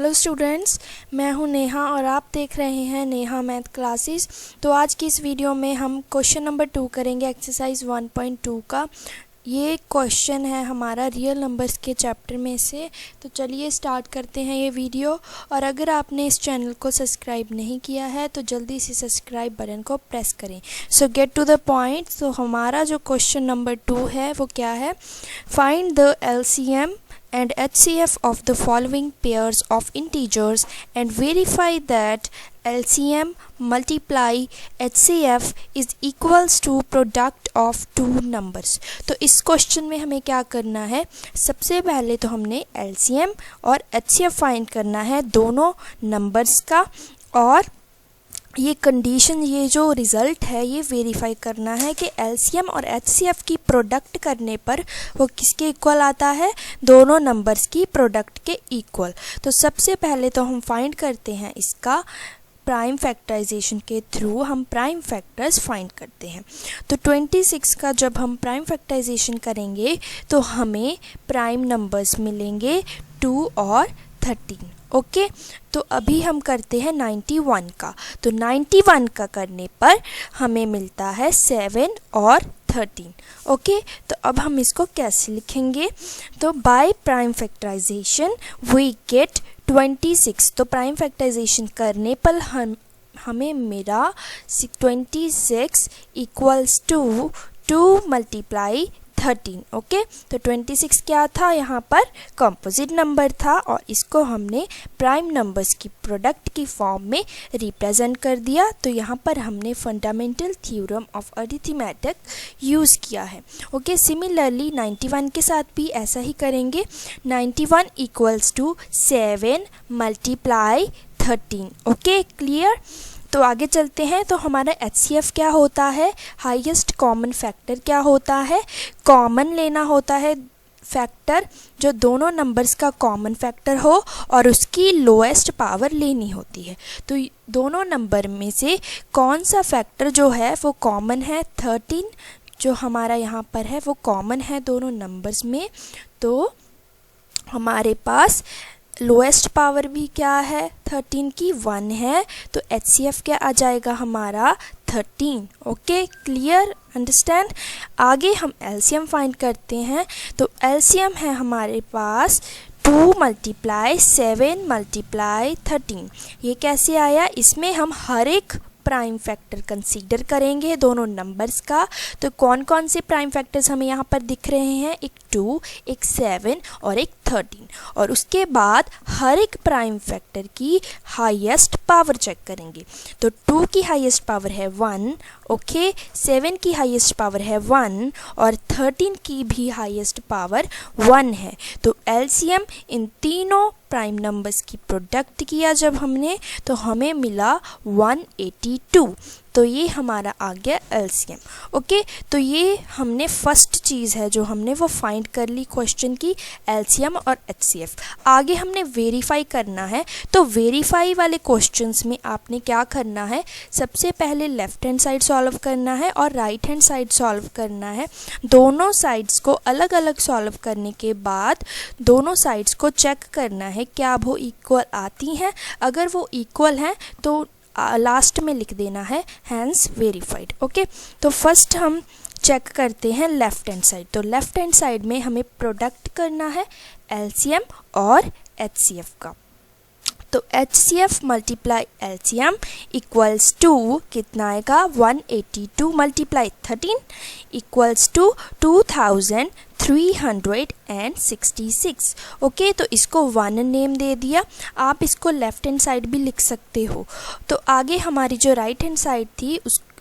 Hello students, मैं हूं नेहा और आप देख रहे हैं नेहा मैथ क्लासेस। तो आज की इस वीडियो में हम क्वेश्चन नंबर 2 करेंगे एक्सरसाइज 1.2 का। ये क्वेश्चन है हमारा रियल नंबर्स के चैप्टर में से। तो चलिए स्टार्ट करते हैं ये वीडियो। और अगर आपने इस चैनल को सब्सक्राइब नहीं किया है तो जल्दी से सब्सक्राइब बटन को प्रेस करें। So get to the point. तो हमारा जो क्वेश्चन नंबर 2 है वो क्या है, find the LCM and HCF of the following pairs of integers and verify that LCM multiply HCF is equals to product of two numbers। तो इस question में हमें क्या करना है, सबसे पहले तो हमने LCM और HCF फाइंड करना है दोनों नंबर्स का, और ये कंडीशन, ये जो रिज़ल्ट है ये वेरीफाई करना है कि LCM और HCF की प्रोडक्ट करने पर वो किसके इक्वल आता है, दोनों नंबर्स की प्रोडक्ट के इक्वल। तो सबसे पहले तो हम फाइंड करते हैं इसका प्राइम फैक्टराइजेशन के थ्रू हम प्राइम फैक्टर्स फाइंड करते हैं। तो 26 का जब हम प्राइम फैक्टराइजेशन करेंगे तो हमें प्राइम नंबर्स मिलेंगे 2 और 13। ओके, तो अभी हम करते हैं 91 का। तो 91 का करने पर हमें मिलता है 7 और 13। ओके, तो अब हम इसको कैसे लिखेंगे, तो by prime factorization we get 26। तो प्राइम फैक्टराइजेशन करने पर हमें मिला 26 इक्वल्स टू 2 मल्टीप्लाई 13। ओके, तो 26 क्या था, यहाँ पर कंपोजिट नंबर था और इसको हमने प्राइम नंबर्स की प्रोडक्ट की फॉर्म में रिप्रेजेंट कर दिया। तो यहाँ पर हमने fundamental theorem of arithmetic use किया है। ओके, सिमिलरली 91 के साथ भी ऐसा ही करेंगे। 91 equals to 7 multiply 13। Okay, clear. तो आगे चलते हैं। तो हमारा HCF क्या होता है, हाईएस्ट कॉमन फैक्टर क्या होता है, कॉमन लेना होता है फैक्टर जो दोनों नंबर्स का कॉमन फैक्टर हो और उसकी लोएस्ट पावर लेनी होती है। तो दोनों नंबर में से कौन सा फैक्टर जो है वो कॉमन है, 13 जो हमारा यहाँ पर है वो कॉमन है दोनों नंबर्स में। तो हमारे पास लोएस्ट पावर भी क्या है, 13 की 1 है। तो HCF क्या आ जाएगा हमारा, 13। Okay, clear, understand. आगे हम LCM फाइंड करते हैं। तो LCM है हमारे पास 2 मल्टीप्लाई 7 मल्टीप्लाई 13। ये कैसे आया, इसमें हम हर एक प्राइम फैक्टर कंसीडर करेंगे दोनों नंबर्स का। तो कौन कौन से प्राइम फैक्टर्स हमें यहाँ पर दिख रहे हैं, एक 2, एक 7 और एक 13। और उसके बाद हर एक प्राइम फैक्टर की हाईएस्ट पावर चेक करेंगे। तो 2 की हाईएस्ट पावर है 1, ओके, 7 की हाईएस्ट पावर है 1 और 13 की भी हाईएस्ट पावर 1 है। तो LCM इन तीनों प्राइम नंबर्स की प्रोडक्ट किया जब हमने, तो हमें मिला 182। तो ये हमारा आ गया LCM। ओके, तो ये हमने फर्स्ट चीज़ है जो हमने वो फाइंड कर ली क्वेश्चन की, LCM और HCF। आगे हमने वेरीफाई करना है। तो वेरीफाई वाले क्वेश्चंस में आपने क्या करना है, सबसे पहले लेफ्ट हैंड साइड सॉल्व करना है और राइट हैंड साइड सॉल्व करना है। दोनों साइड्स को अलग अलग सॉल्व करने के बाद दोनों साइड्स को चेक करना है क्या वो इक्वल आती हैं। अगर वो इक्वल हैं तो लास्ट में लिख देना है हैंस वेरीफाइड। ओके, तो फर्स्ट हम चेक करते हैं लेफ्ट हैंड साइड। तो लेफ्ट हैंड साइड में हमें प्रोडक्ट करना है LCM और HCF का। तो HCF multiply LCM equals to कितना आएगा, 182 मल्टीप्लाई 13 इक्वल्स टू 2366। ओके, तो इसको 1 नेम दे दिया। आप इसको लेफ्ट हैंड साइड भी लिख सकते हो। तो आगे हमारी जो राइट हैंड साइड थी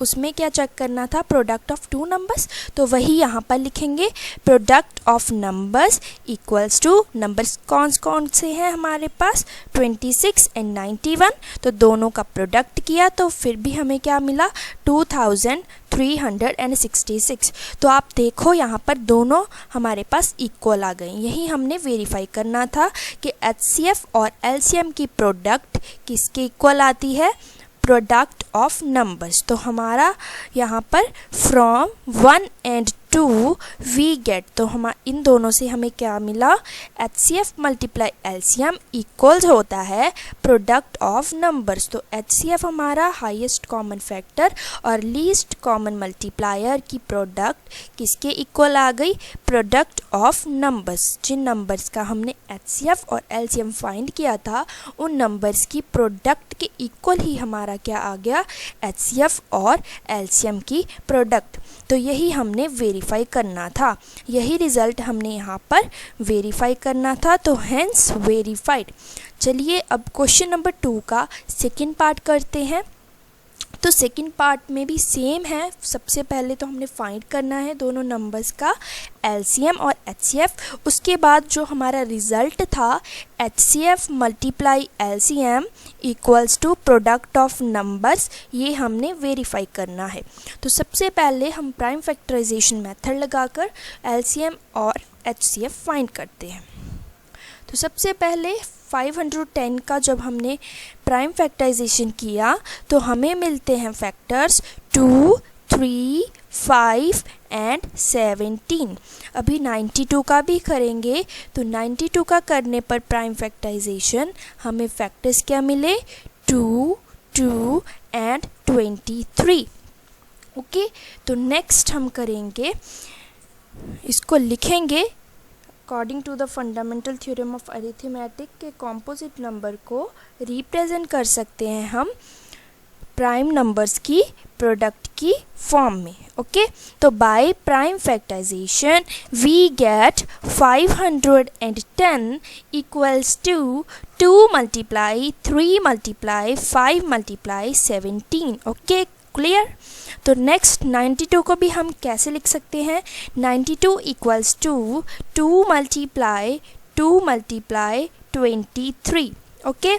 उसमें क्या चेक करना था, प्रोडक्ट ऑफ 2 नंबर्स। तो वही यहाँ पर लिखेंगे, product of numbers equals to, numbers कौन कौन से हैं हमारे पास, 26 एंड 91। तो दोनों का प्रोडक्ट किया तो फिर भी हमें क्या मिला, 2366। तो आप देखो यहाँ पर दोनों हमारे पास इक्वल आ गए। यही हमने वेरीफाई करना था कि HCF और LCM की प्रोडक्ट किसके इक्वल आती है, प्रोडक्ट ऑफ नंबर्स। तो हमारा यहाँ पर फ्रॉम 1 and 2 वी गेट, तो हम इन दोनों से हमें क्या मिला, HCF मल्टीप्लाई LCM इक्वल्स होता है प्रोडक्ट ऑफ नंबर्स। तो HCF हमारा हाईएस्ट कॉमन फैक्टर और लीस्ट कॉमन मल्टीप्लायर की प्रोडक्ट किसके इक्वल आ गई, प्रोडक्ट ऑफ नंबर्स। जिन नंबर्स का हमने HCF और LCM फाइंड किया था उन नंबर्स की प्रोडक्ट के इक्वल ही हमारा क्या आ गया, HCF और LCM की प्रोडक्ट। तो यही हमने वेरीफाई करना था, यही रिज़ल्ट हमने यहाँ पर वेरीफाई करना था, तो हेंस वेरीफाइड। चलिए अब क्वेश्चन नंबर 2 का सेकंड पार्ट करते हैं। तो सेकंड पार्ट में भी सेम है। सबसे पहले तो हमने फाइंड करना है दोनों नंबर्स का LCM और HCF। उसके बाद जो हमारा रिज़ल्ट था HCF multiply LCM equals to product of numbers, ये हमने वेरीफाई करना है। तो सबसे पहले हम प्राइम फैक्टराइजेशन मेथड लगाकर LCM और HCF फाइंड करते हैं। तो सबसे पहले 510 का जब हमने प्राइम फैक्टराइजेशन किया तो हमें मिलते हैं फैक्टर्स 2, 3, 5 एंड 17। अभी 92 का भी करेंगे, तो 92 का करने पर प्राइम फैक्टराइजेशन हमें फैक्टर्स क्या मिले, 2, 2 एंड 23। ओके, तो नेक्स्ट हम करेंगे, इसको लिखेंगे according to the fundamental theorem of arithmetic के कॉम्पोजिट नंबर को रिप्रेजेंट कर सकते हैं हम प्राइम नंबर्स की प्रोडक्ट की फॉर्म में। ओके, तो by prime factorization we get 510 equals to 2 multiply 3 multiply 5 multiply 17। Okay, clear. तो नेक्स्ट 92 को भी हम कैसे लिख सकते हैं, 92 इक्वल्स टू 2 मल्टीप्लाई 23। ओके,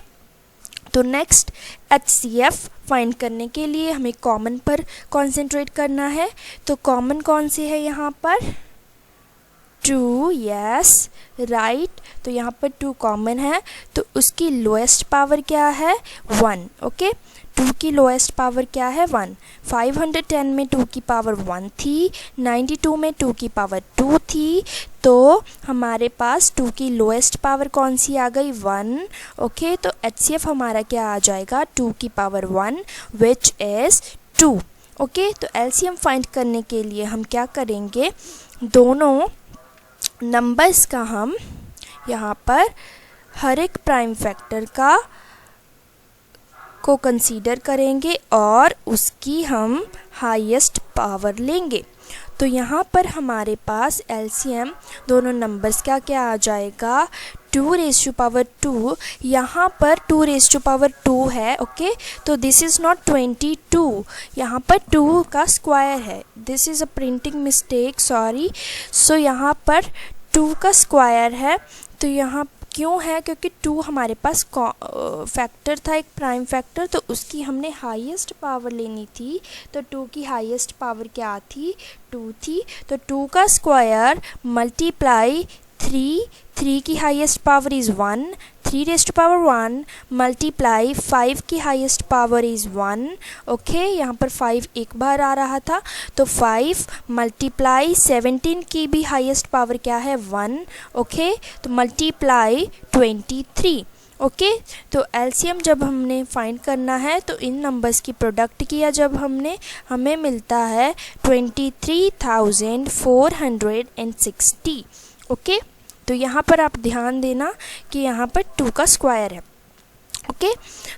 तो नेक्स्ट HCF फाइंड करने के लिए हमें कॉमन पर कॉन्सेंट्रेट करना है। तो कॉमन कौन से है यहाँ पर, 2, यस राइट। तो यहाँ पर 2 कॉमन है, तो उसकी लोएस्ट पावर क्या है, 1। ओके, 2 की लोएस्ट पावर क्या है, 1। 510 में 2 की पावर 1 थी, 92 में 2 की पावर 2 थी, तो हमारे पास 2 की लोएस्ट पावर कौन सी आ गई, 1। ओके, तो HCF हमारा क्या आ जाएगा, 2 की पावर 1 विच इज़ 2। ओके, तो LCM फाइंड करने के लिए हम क्या करेंगे, दोनों नंबर्स का हम यहाँ पर हर एक प्राइम फैक्टर को कंसीडर करेंगे और उसकी हम हाईएस्ट पावर लेंगे। तो यहाँ पर हमारे पास LCM दोनों नंबर्स का क्या आ जाएगा, 2⁻²। यहाँ पर 2⁻² है। ओके, तो दिस इज़ नॉट 22, यहाँ पर 2 का स्क्वायर है। This is a printing mistake, sorry. So यहाँ पर 2 का स्क्वायर है। तो यहाँ क्यों है, क्योंकि 2 हमारे पास फैक्टर था, एक प्राइम फैक्टर, तो उसकी हमने हाईएस्ट पावर लेनी थी। तो 2 की हाईएस्ट पावर क्या थी, 2 थी। तो 2 का स्क्वायर मल्टीप्लाई 3 की हाईएस्ट पावर इज़ 1, 3⁻1 मल्टीप्लाई 5 की हाईएस्ट पावर इज़ 1। ओके, यहाँ पर 5 एक बार आ रहा था, तो 5 मल्टीप्लाई 17 की भी हाईएस्ट पावर क्या है, 1। ओके, तो मल्टीप्लाई 23। ओके, तो LCM जब हमने फाइंड करना है तो इन नंबर्स की प्रोडक्ट किया जब हमने, हमें मिलता है 23,460। ओके, तो यहाँ पर आप ध्यान देना कि यहाँ पर 2 का स्क्वायर है। ओके,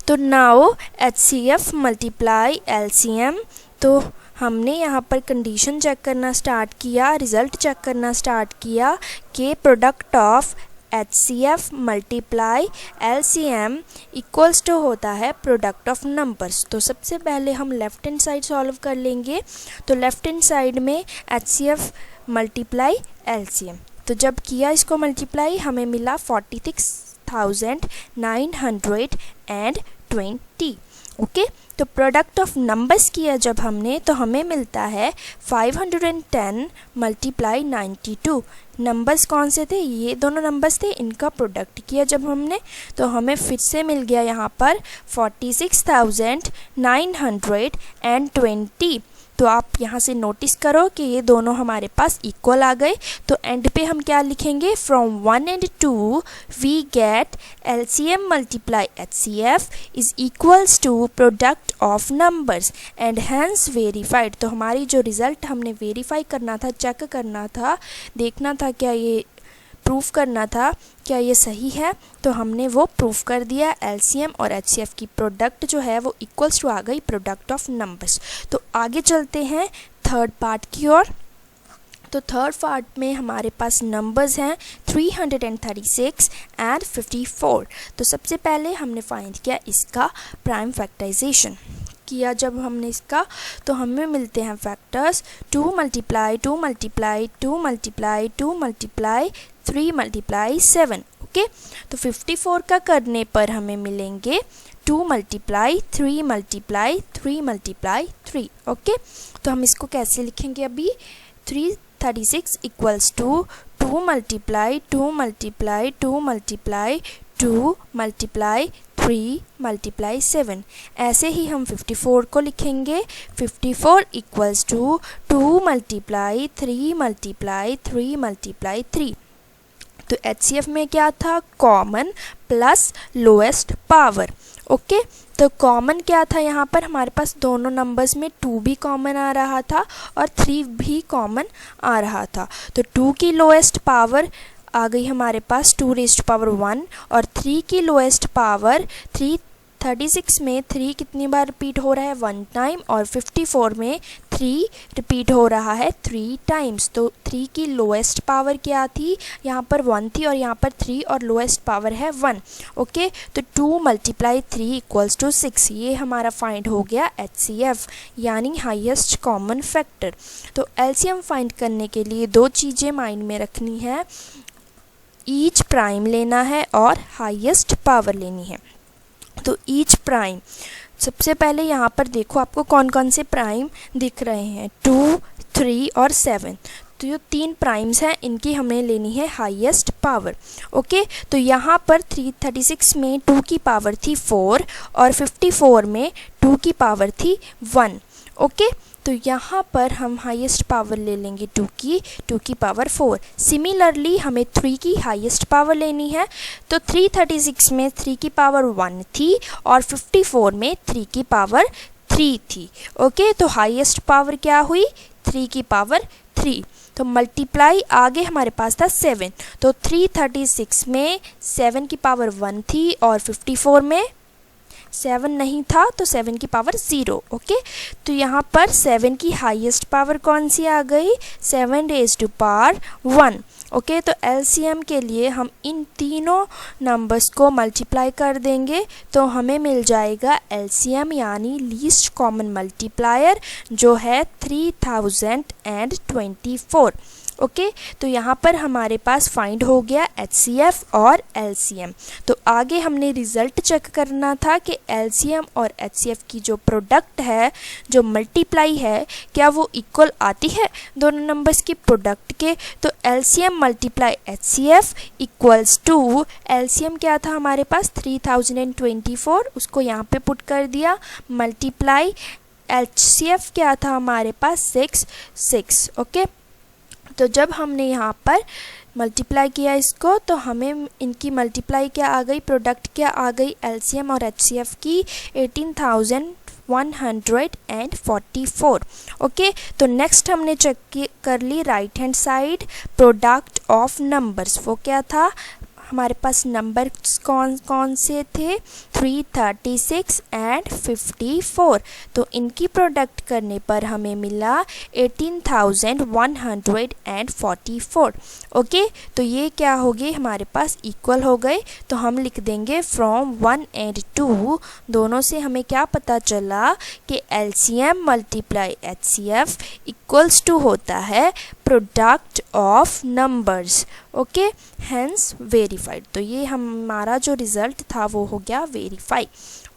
तो नाउ HCF मल्टीप्लाई LCM, तो हमने यहाँ पर कंडीशन चेक करना स्टार्ट किया, रिज़ल्ट चेक करना स्टार्ट किया कि product of HCF multiply LCM equals to होता है प्रोडक्ट ऑफ नंबर्स। तो सबसे पहले हम लेफ़्ट हैंड साइड सॉल्व कर लेंगे। तो लेफ़्ट हैंड साइड में HCF मल्टीप्लाई LCM, तो जब किया इसको मल्टीप्लाई हमें मिला 46,920। ओके, तो प्रोडक्ट ऑफ नंबर्स किया जब हमने तो हमें मिलता है 510 मल्टीप्लाई 92। नंबर्स कौन से थे, ये दोनों नंबर्स थे, इनका प्रोडक्ट किया जब हमने तो हमें फिर से मिल गया यहाँ पर 46,920। तो आप यहाँ से नोटिस करो कि ये दोनों हमारे पास इक्वल आ गए। तो एंड पे हम क्या लिखेंगे, from 1 and 2 we get LCM multiply HCF is equals to product of numbers and hence verified. तो हमारी जो रिज़ल्ट हमने वेरीफाई करना था, चेक करना था, देखना था क्या ये प्रूफ करना था क्या ये सही है, तो हमने वो प्रूफ कर दिया। LCM और HCF की प्रोडक्ट जो है वो इक्वल्स टू आ गई प्रोडक्ट ऑफ नंबर्स। तो आगे चलते हैं थर्ड पार्ट की ओर। तो थर्ड पार्ट में हमारे पास नंबर्स हैं 336 एंड 54। तो सबसे पहले हमने फाइंड किया इसका प्राइम फैक्टराइजेशन किया। जब हमने इसका तो हमें मिलते हैं factors 2 multiply 2 multiply 2 multiply 2 multiply 3 multiply 7। Okay, तो 54 का करने पर हमें मिलेंगे 2 मल्टीप्लाई 3 मल्टीप्लाई 3 मल्टीप्लाई 3। ओके, तो हम इसको कैसे लिखेंगे अभी, 336 equals to 2 multiply 2 multiply 2 multiply 2 multiply 3 multiply 7। ऐसे ही हम 54 को लिखेंगे, 54 equals to 2 multiply 3 multiply 3 multiply 3। तो HCF में क्या था, common plus lowest power. Okay, तो कॉमन क्या था यहाँ पर, हमारे पास दोनों नंबर्स में 2 भी कॉमन आ रहा था और 3 भी कॉमन आ रहा था। तो 2 की लोएस्ट पावर आ गई हमारे पास 2 रेज़्ड पावर 1 और 3 की लोएस्ट पावर 336 में 3 कितनी बार रिपीट हो रहा है, 1 टाइम, और 54 में 3 रिपीट हो रहा है 3 टाइम्स। तो 3 की लोएस्ट पावर क्या थी, यहाँ पर 1 थी और यहाँ पर 3 और लोएस्ट पावर है 1। ओके, तो 2 मल्टीप्लाई 3 इक्वल्स टू 6। ये हमारा फाइंड हो गया HCF यानी हाईएस्ट कॉमन फैक्टर। तो LCM फाइंड करने के लिए 2 चीज़ें माइंड में रखनी है, ईच प्राइम लेना है और हाईएस्ट पावर लेनी है। तो ईच प्राइम, सबसे पहले यहाँ पर देखो आपको कौन कौन से प्राइम दिख रहे हैं, 2, 3 और 7। तो ये 3 प्राइम्स हैं, इनकी हमें लेनी है हाईएस्ट पावर। ओके, तो यहाँ पर 336 में 2 की पावर थी 4 और 54 में 2 की पावर थी 1। ओके, तो यहाँ पर हम हाईएस्ट पावर ले लेंगे 2 की पावर 4। सिमिलरली हमें 3 की हाईएस्ट पावर लेनी है। तो 336 में 3 की पावर 1 थी और 54 में 3 की पावर 3 थी। ओके, तो हाईएस्ट पावर क्या हुई, 3 की पावर 3। तो मल्टीप्लाई आगे हमारे पास था 7। तो 336 में 7 की पावर 1 थी और 54 में 7 नहीं था तो 7 की पावर 0। ओके, तो यहाँ पर 7 की हाईएस्ट पावर कौन सी आ गई, 7 रेज़्ड टू पावर 1। ओके, तो LCM के लिए हम इन तीनों नंबर्स को मल्टीप्लाई कर देंगे तो हमें मिल जाएगा LCM यानी लीस्ट कॉमन मल्टीप्लायर जो है 3024। ओके, तो यहाँ पर हमारे पास फाइंड हो गया HCF और LCM। तो आगे हमने रिज़ल्ट चेक करना था कि LCM और HCF की जो प्रोडक्ट है, जो मल्टीप्लाई है, क्या वो इक्वल आती है दोनों नंबर्स की प्रोडक्ट के। तो LCM multiply HCF equals to, LCM क्या था हमारे पास 3024, उसको यहाँ पे पुट कर दिया, मल्टीप्लाई HCF क्या था हमारे पास 6। ओके, तो जब हमने यहाँ पर मल्टीप्लाई किया इसको तो हमें इनकी मल्टीप्लाई क्या आ गई, प्रोडक्ट क्या आ गई LCM और HCF की 18,144। ओके, तो नेक्स्ट हमने चेक कर ली right hand side product of numbers. वो क्या था, हमारे पास नंबर्स कौन कौन से थे, 336 एंड 54। तो इनकी प्रोडक्ट करने पर हमें मिला 18,144। ओके, तो ये क्या हो गए हमारे पास इक्वल हो गए। तो हम लिख देंगे फ्रॉम 1 and 2 दोनों से हमें क्या पता चला कि LCM multiply HCF equals to होता है product of numbers. Okay, hence verified. तो ये हमारा जो रिज़ल्ट था वो हो गया वेरीफाई।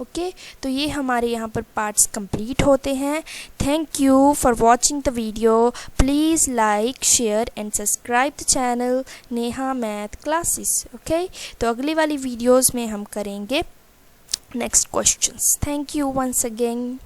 ओके, तो ये हमारे यहाँ पर पार्ट्स कंप्लीट होते हैं। Thank you for watching the video. Please like, share and subscribe the channel Neha math classes. Okay, तो अगली वाली वीडियोज़ में हम करेंगे next questions. Thank you once again.